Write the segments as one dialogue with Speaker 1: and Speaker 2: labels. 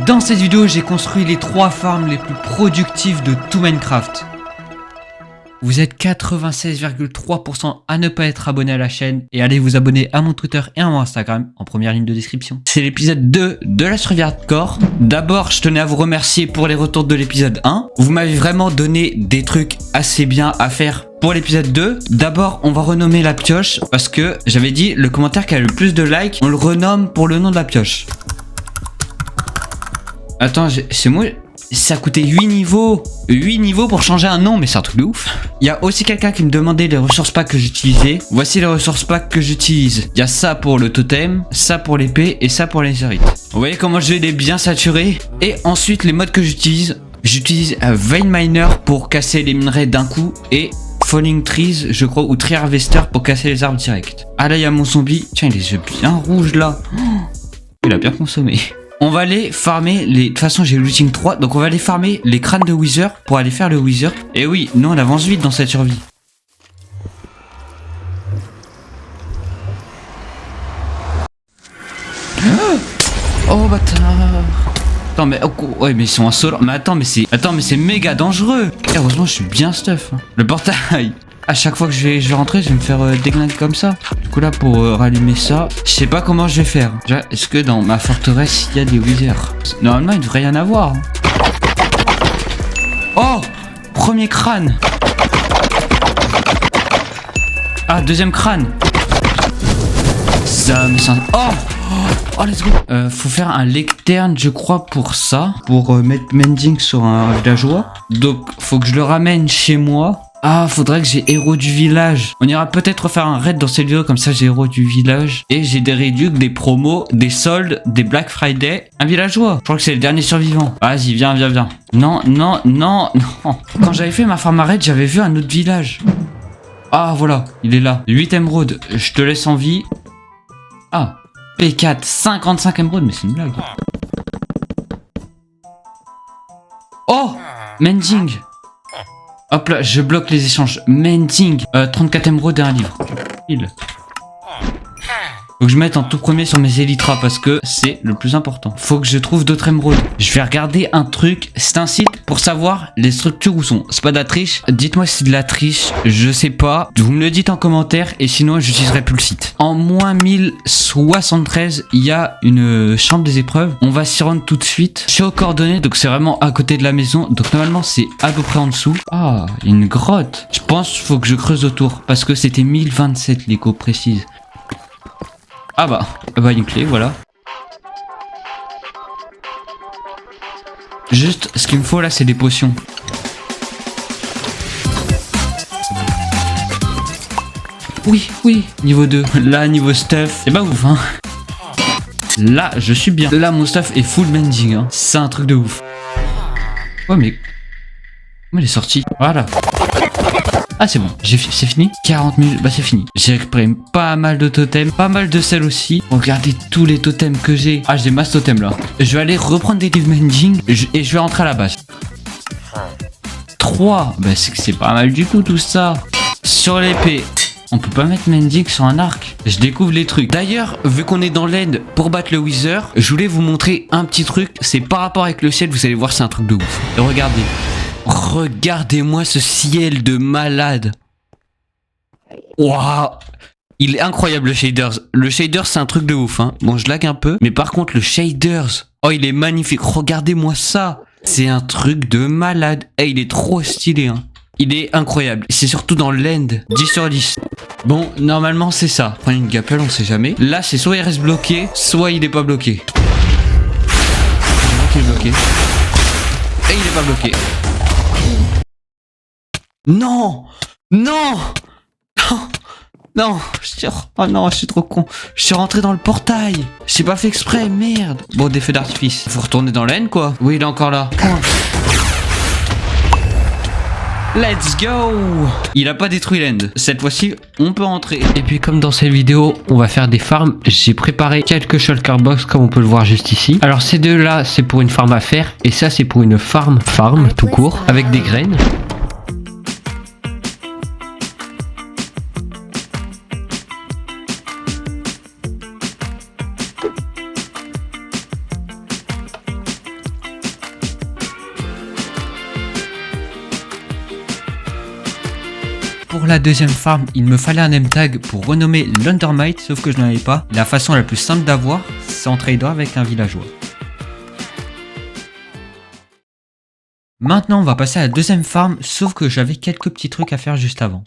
Speaker 1: Dans cette vidéo, j'ai construit les 3 farms les plus productives de tout Minecraft. Vous êtes 96,3% à ne pas être abonné à la chaîne et allez vous abonner à mon Twitter et à mon Instagram en première ligne de description. C'est l'épisode 2 de la survie hardcore. D'abord, je tenais à vous remercier pour les retours de l'épisode 1. Vous m'avez vraiment donné des trucs assez bien à faire pour l'épisode 2. D'abord, on va renommer la pioche parce que j'avais dit le commentaire qui a le plus de likes, on le renomme pour le nom de la pioche. Attends, c'est moi... Ça coûtait 8 niveaux. 8 niveaux pour changer un nom, mais c'est un truc de ouf. Il y a aussi quelqu'un qui me demandait les ressources packs que j'utilisais. Voici les ressources packs que j'utilise. Il y a ça pour le totem, ça pour l'épée et ça pour les netherite. Vous voyez comment je vais les bien saturer. Et ensuite, les modes que j'utilise. J'utilise Vein Miner pour casser les minerais d'un coup et Falling Trees, je crois, ou Tree Harvester pour casser les arbres direct. Ah là, il y a mon zombie. Tiens, il est bien rouge là. Il a bien consommé. On va aller farmer les... De toute façon, j'ai le looting 3. Donc, on va aller farmer les crânes de Wither pour aller faire le Wither. Et oui, nous, on avance vite dans cette survie. Oh, bâtard. Attends, mais... Oh, ouais, mais ils sont en solo. Mais attends, mais c'est... Attends, mais c'est méga dangereux. Et heureusement, je suis bien stuff. Le portail... À chaque fois que je vais rentrer, je vais me faire déglinguer comme ça. Du coup là, pour rallumer ça, je sais pas comment je vais faire. Est-ce que dans ma forteresse, il y a des withers? Normalement, il devrait y en avoir. Oh! Premier crâne. Ah, deuxième crâne. Ça me sent... Oh! Oh, let's go. Faut faire un lectern, je crois, pour ça. Pour mettre mending sur un villageois. Donc, faut que je le ramène chez moi. Ah, faudrait que j'ai héros du village. On ira peut-être faire un raid dans cette vidéo, comme ça j'ai héros du village. Et j'ai des réducs, des promos, des soldes, des Black Friday. Un villageois. Je crois que c'est le dernier survivant. Vas-y, viens. Non. Quand j'avais fait ma farm à raid, j'avais vu un autre village. Ah, voilà, il est là. 8 émeraudes. Je te laisse en vie. Ah, P4, 55 émeraudes, mais c'est une blague. Oh, mending. Hop là, je bloque les échanges. Mending, 34 émeraudes et un livre. Il. Faut que je mette en tout premier sur mes élytras parce que c'est le plus important. Faut que je trouve d'autres émeraudes. Je vais regarder un truc. C'est un site pour savoir les structures où sont. C'est pas de la triche. Dites-moi si c'est de la triche. Je sais pas. Vous me le dites en commentaire et sinon j'utiliserai plus le site. En moins 1073, il y a une chambre des épreuves. On va s'y rendre tout de suite. Je suis aux coordonnées, donc c'est vraiment à côté de la maison. Donc normalement c'est à peu près en dessous. Ah, il y a une grotte. Je pense qu'il faut que je creuse autour parce que c'était 1027 l'écho précise. Ah bah, une clé, voilà. Juste, ce qu'il me faut là, c'est des potions. Oui, niveau 2. Là, niveau stuff, c'est pas ouf, hein. Là, je suis bien. Là, mon stuff est full mending, hein. C'est un truc de ouf. Ouais, mais... Comment il est sorti? Voilà. Ah, c'est bon, c'est fini. 40 000, bah c'est fini. J'ai récupéré pas mal de totems, pas mal de sel aussi. Regardez tous les totems que j'ai. Ah, j'ai masse totems là. Je vais aller reprendre des livres mending et je vais rentrer à la base. 3, bah c'est pas mal du tout ça. Sur l'épée, on peut pas mettre mending sur un arc. Je découvre les trucs. D'ailleurs, vu qu'on est dans l'end pour battre le Wither, je voulais vous montrer un petit truc. C'est par rapport avec le ciel, vous allez voir, c'est un truc de ouf. Et regardez. Regardez-moi ce ciel de malade. Waouh. Il est incroyable le shaders. Le shaders c'est un truc de ouf, hein. Bon, je lag un peu, mais par contre le shaders, oh il est magnifique. Regardez-moi ça. C'est un truc de malade. Eh, il est trop stylé, hein. Il est incroyable. C'est surtout dans l'end. 10 sur 10. Bon, normalement c'est ça. Prenez une gapelle, on sait jamais. Là c'est soit il reste bloqué, soit il est pas bloqué. Je vois qu'il est bloqué. Et il est pas bloqué. Non, oh non, je suis trop con. Je suis rentré dans le portail. J'ai pas fait exprès, merde. Bon, des feux d'artifice. Faut retourner dans l'end, quoi. Oui, il est encore là. Let's go. Il a pas détruit l'end. Cette fois-ci, on peut rentrer. Et puis comme dans cette vidéo, on va faire des farms. J'ai préparé quelques shulker box comme on peut le voir juste ici. Alors ces deux là, c'est pour une farm à faire. Et ça, c'est pour une farm tout court, avec des graines. pour la deuxième farm, il me fallait un name tag pour renommer l'Undermite, sauf que je n'en avais pas. La façon la plus simple d'avoir, c'est en tradant avec un villageois. Maintenant, on va passer à la deuxième farm, sauf que j'avais quelques petits trucs à faire juste avant.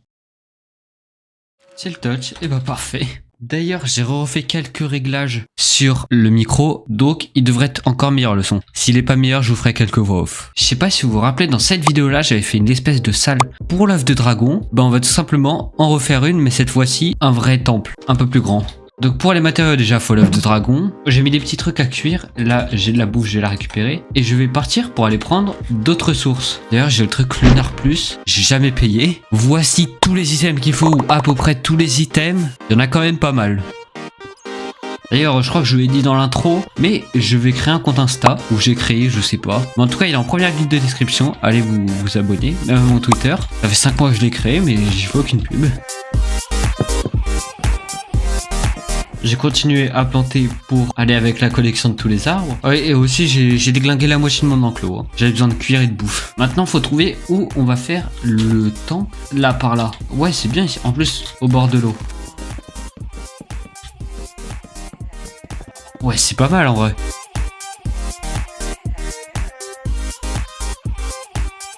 Speaker 1: C'est le touch, et bah parfait. D'ailleurs, j'ai refait quelques réglages sur le micro, donc il devrait être encore meilleur le son. S'il est pas meilleur, je vous ferai quelques voix off. Je sais pas si vous vous rappelez, dans cette vidéo-là, j'avais fait une espèce de salle pour l'œuf de dragon. Bah on va tout simplement en refaire une, mais cette fois-ci, un vrai temple, un peu plus grand. Donc pour les matériaux déjà, faut l'œuf de dragon. J'ai mis des petits trucs à cuire. Là, j'ai de la bouffe, je vais la récupérer. Et je vais partir pour aller prendre d'autres sources. D'ailleurs, j'ai le truc Lunar Plus. J'ai jamais payé. Voici tous les items qu'il faut, ou à peu près tous les items. Il y en a quand même pas mal. D'ailleurs, je crois que je l'ai dit dans l'intro, mais je vais créer un compte Insta, ou j'ai créé, je sais pas. Mais en tout cas, il est en première ligne de description. Allez vous abonner, même à mon Twitter. Ça fait 5 mois que je l'ai créé, mais j'y fais aucune pub. J'ai continué à planter pour aller avec la collection de tous les arbres. Ouais, et aussi j'ai déglingué la moitié de mon enclos. Hein. J'avais besoin de cuir et de bouffe. Maintenant, faut trouver où on va faire le temple. Là, par là. Ouais, c'est bien ici. En plus, au bord de l'eau. Ouais, c'est pas mal en vrai.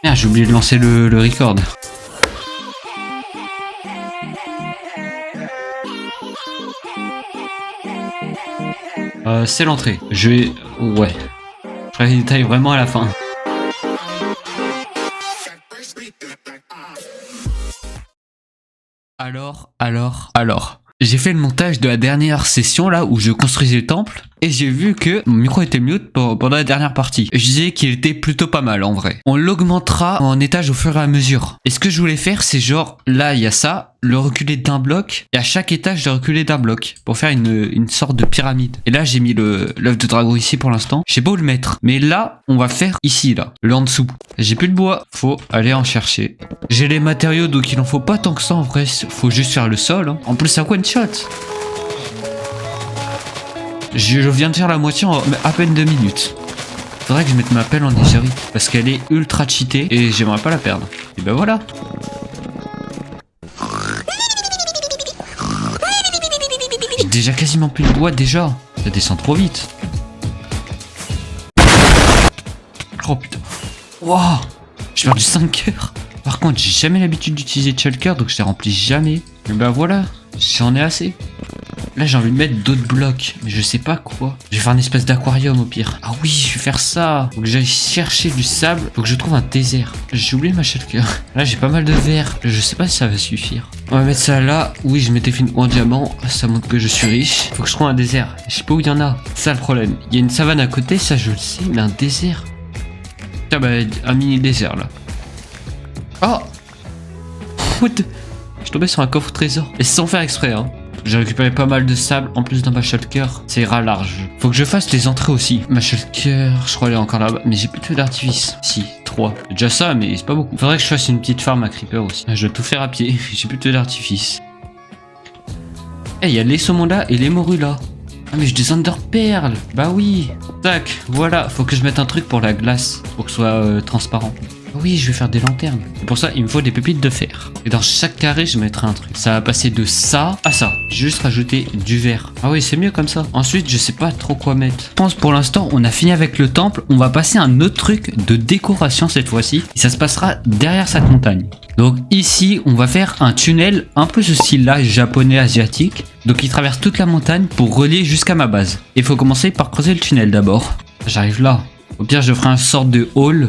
Speaker 1: Merde, j'ai oublié de lancer le record. C'est l'entrée. Je vais... Ouais. Je ferai les détails vraiment à la fin. Alors. J'ai fait le montage de la dernière session là où je construisais le temple et j'ai vu que mon micro était mute pendant la dernière partie. Je disais qu'il était plutôt pas mal en vrai. On l'augmentera en étage au fur et à mesure. Et ce que je voulais faire, c'est genre là il y a ça, le reculer d'un bloc et à chaque étage le reculer d'un bloc pour faire une sorte de pyramide. Et là j'ai mis l'œuf de dragon ici pour l'instant. Je sais pas où le mettre. Mais là on va faire ici là, le en dessous. J'ai plus de bois, faut aller en chercher. J'ai les matériaux donc il en faut pas tant que ça en vrai. Faut juste faire le sol. Hein. En plus c'est un one shot. Je viens de faire la moitié en à peine 2 minutes. Faudrait que je mette ma pelle en netherite parce qu'elle est ultra cheatée et j'aimerais pas la perdre. Et ben voilà. J'ai déjà quasiment plus de bois déjà. Ça descend trop vite. Oh putain. Wow. J'ai perdu 5 cœurs. Par contre, j'ai jamais l'habitude d'utiliser de shulker donc je les remplis jamais. Et ben voilà. J'en ai assez. Là j'ai envie de mettre d'autres blocs, mais je sais pas quoi. Je vais faire une espèce d'aquarium au pire. Ah oui, je vais faire ça. Faut que j'aille chercher du sable. Faut que je trouve un désert. J'ai oublié ma shulker. Là j'ai pas mal de verre. Je sais pas si ça va suffire. On va mettre ça là. Oui, je m'étais fait une en diamant. Ça montre que je suis riche. Faut que je trouve un désert. Je sais pas où il y en a. C'est ça le problème. Il y a une savane à côté, ça je le sais, mais un désert. Tiens bah un mini désert là. Oh. What the... Je suis tombé sur un coffre trésor. Et sans faire exprès hein. J'ai récupéré pas mal de sable en plus d'un ma shulker. Ça ira large. Faut que je fasse les entrées aussi. Ma shulker, je crois elle est encore là-bas. Mais j'ai plus de feu d'artifice. Si, 3. Déjà ça, mais c'est pas beaucoup. Faudrait que je fasse une petite farm à creeper aussi. Je dois tout faire à pied. J'ai plus de feu d'artifice. Eh, il y a les saumons là et les morues là. Ah, mais j'ai des underperles. Bah oui. Tac, voilà. Faut que je mette un truc pour la glace. Pour que ce soit transparent. Oui, je vais faire des lanternes. Et pour ça, il me faut des pépites de fer. Et dans chaque carré, je mettrai un truc. Ça va passer de ça à ça. J'ai juste rajouter du verre. Ah oui, c'est mieux comme ça. Ensuite, je sais pas trop quoi mettre. Je pense pour l'instant, on a fini avec le temple. On va passer à un autre truc de décoration cette fois-ci. Et ça se passera derrière cette montagne. Donc ici, on va faire un tunnel un peu ce style-là, japonais, asiatique. Donc il traverse toute la montagne pour relier jusqu'à ma base. Et il faut commencer par creuser le tunnel d'abord. J'arrive là. Au pire, je ferai un sorte de hall.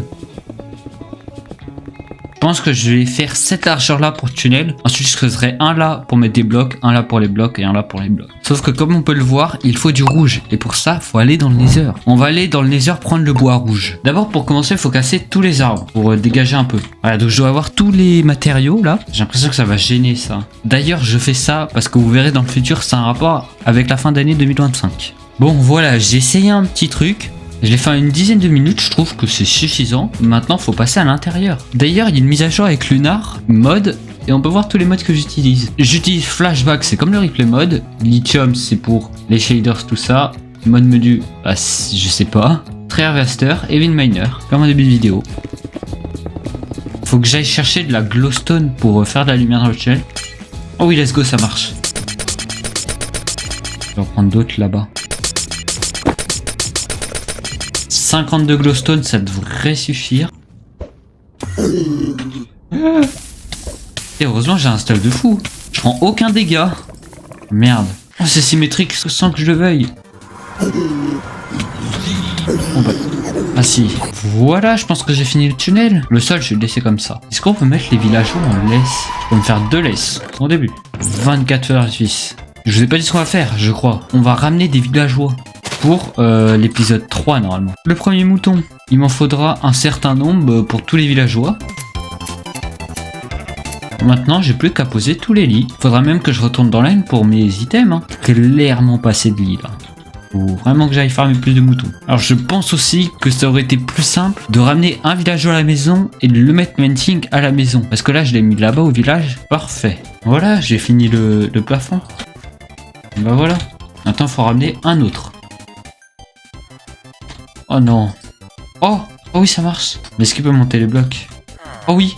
Speaker 1: Je pense que je vais faire cette largeur là pour le tunnel. Ensuite je creuserai un là pour mettre des blocs, un là pour les blocs et un là pour les blocs. Sauf que comme on peut le voir, il faut du rouge. Et pour ça, il faut aller dans le nether. On va aller dans le nether prendre le bois rouge. D'abord pour commencer, il faut casser tous les arbres pour dégager un peu. Voilà, donc je dois avoir tous les matériaux là. J'ai l'impression que ça va gêner ça. D'ailleurs je fais ça parce que vous verrez dans le futur, c'est un rapport avec la fin d'année 2025. Bon voilà, j'ai essayé un petit truc. Je l'ai fait en une dizaine de minutes, je trouve que c'est suffisant. Maintenant, faut passer à l'intérieur. D'ailleurs, il y a une mise à jour avec Lunar, mode, et on peut voir tous les modes que j'utilise. J'utilise Flashback, c'est comme le replay mode. Lithium, c'est pour les shaders, tout ça. Mode menu, bah, je sais pas. Tree Harvester et Wind Miner, comme en début de vidéo. Faut Faut que j'aille chercher de la glowstone pour faire de la lumière dans le tunnel. Oh oui, let's go, ça marche. Je vais en prendre d'autres là-bas. 52 glowstone, ça devrait suffire. Et heureusement, j'ai un stuff de fou. Je prends aucun dégât. Merde. Oh, c'est symétrique sans que je le veuille. Oh bah. Ah si. Voilà, je pense que j'ai fini le tunnel. Le sol, je vais le laisser comme ça. Est-ce qu'on peut mettre les villageois en laisse? Je peux me faire 2 laisses. Au début. 24 heures suisse. Je vous ai pas dit ce qu'on va faire, je crois. On va ramener des villageois. Pour l'épisode 3 normalement. Le premier mouton. Il m'en faudra un certain nombre pour tous les villageois. Maintenant, j'ai plus qu'à poser tous les lits. Faudra même que je retourne dans l'âne pour mes items. Hein. Clairement passer de lits là. Faut vraiment que j'aille farmer plus de moutons. Alors je pense aussi que ça aurait été plus simple de ramener un villageois à la maison et de le mettre menting à la maison. Parce que là, je l'ai mis là-bas au village. Parfait. Voilà, j'ai fini le plafond. Et bah voilà. Maintenant, il faut ramener un autre. Oh non. Oh oui, ça marche. Mais est-ce qu'il peut monter les blocs? Oh oui.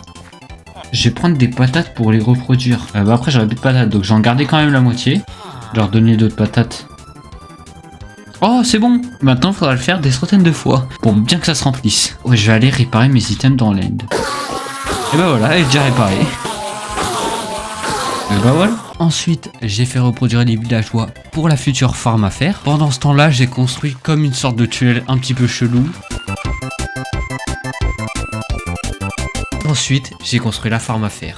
Speaker 1: Je vais prendre des patates pour les reproduire. Bah après, j'aurais plus de patates, donc j'en gardais quand même la moitié. Je vais leur donner d'autres patates. Oh, c'est bon. Maintenant, il faudra le faire des centaines de fois pour bien que ça se remplisse. Ouais, je vais aller réparer mes items dans l'end. Et bah voilà, elle est déjà réparée. Et bah voilà. Ensuite, j'ai fait reproduire les villageois pour la future farm à faire. Pendant ce temps-là, j'ai construit comme une sorte de tunnel un petit peu chelou. Ensuite, j'ai construit la farm à faire.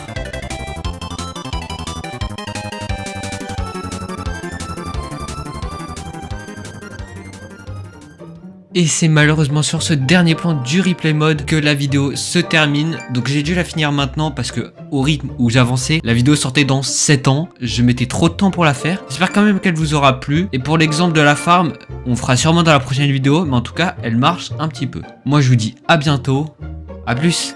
Speaker 1: Et c'est malheureusement sur ce dernier plan du replay mode que la vidéo se termine. Donc j'ai dû la finir maintenant parce que au rythme où j'avançais, la vidéo sortait dans 7 ans. Je mettais trop de temps pour la faire. J'espère quand même qu'elle vous aura plu. Et pour l'exemple de la farm, on fera sûrement dans la prochaine vidéo. Mais en tout cas, elle marche un petit peu. Moi je vous dis à bientôt. À plus.